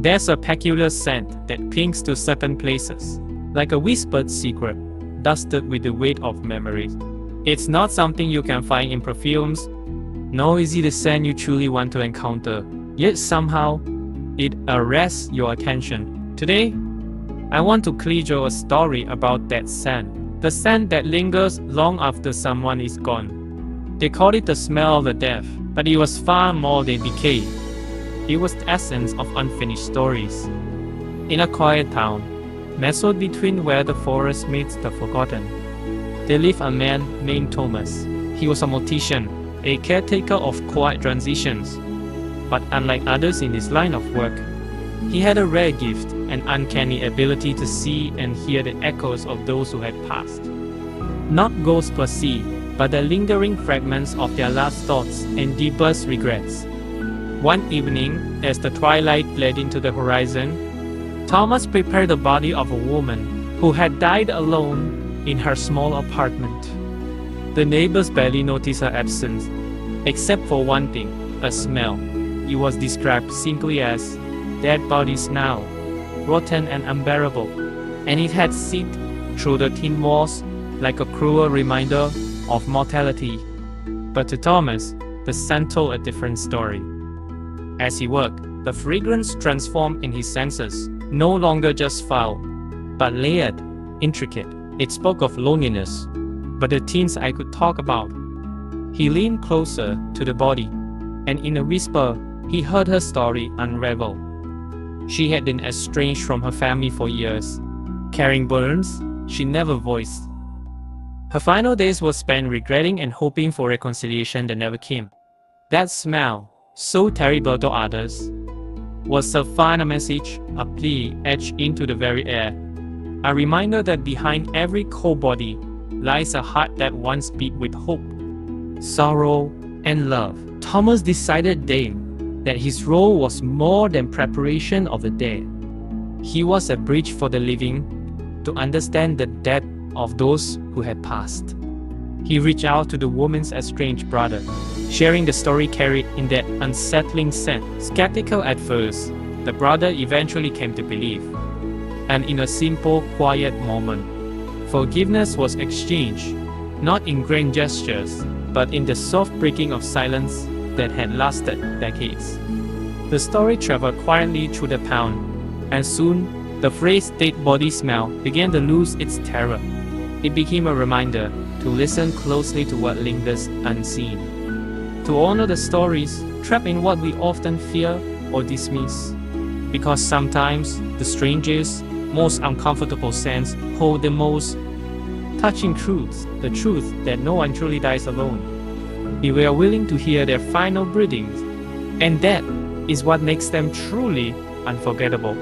There's a peculiar scent that clings to certain places, like a whispered secret, dusted with the weight of memories. It's not something you can find in perfumes, nor is it a scent you truly want to encounter, yet somehow, it arrests your attention. Today, I want to conjure a story about that scent, the scent that lingers long after someone is gone. They call it the smell of the death, but it was far more than decay. It was the essence of unfinished stories. In a quiet town, nestled between where the forest meets the forgotten, there lived a man named Thomas. He was a mortician, a caretaker of quiet transitions. But unlike others in his line of work, he had a rare gift, an uncanny ability to see and hear the echoes of those who had passed. Not ghosts per se, but the lingering fragments of their last thoughts and deepest regrets. One evening, as the twilight bled into the horizon, Thomas prepared the body of a woman who had died alone in her small apartment. The neighbors barely noticed her absence, except for one thing, a smell. It was described simply as dead body smell, rotten and unbearable, and it had seeped through the thin walls like a cruel reminder of mortality. But to Thomas, the scent told a different story. As he worked, the fragrance transformed in his senses, no longer just foul, but layered, intricate. It spoke of loneliness, but the things I could talk about. He leaned closer to the body, and in a whisper, he heard her story unravel. She had been estranged from her family for years, carrying burdens she never voiced. Her final days were spent regretting and hoping for reconciliation that never came. That smell, so terrible to others, was a final message, a plea etched into the very air, a reminder that behind every cold body lies a heart that once beat with hope, sorrow, and love. Thomas decided then that his role was more than preparation of the dead. He was a bridge for the living to understand the depth of those who had passed. He reached out to the woman's estranged brother, sharing the story carried in that unsettling scent. Skeptical at first, the brother eventually came to believe. And in a simple, quiet moment, forgiveness was exchanged, not in grand gestures, but in the soft breaking of silence that had lasted decades. The story traveled quietly through the town, and soon the phrase dead body smell began to lose its terror. It became a reminder to listen closely to what lingers unseen, to honor the stories trapped in what we often fear or dismiss, because sometimes the strangest, most uncomfortable scents hold the most touching truths, the truth that no one truly dies alone. If we are willing to hear their final breathings, and that is what makes them truly unforgettable.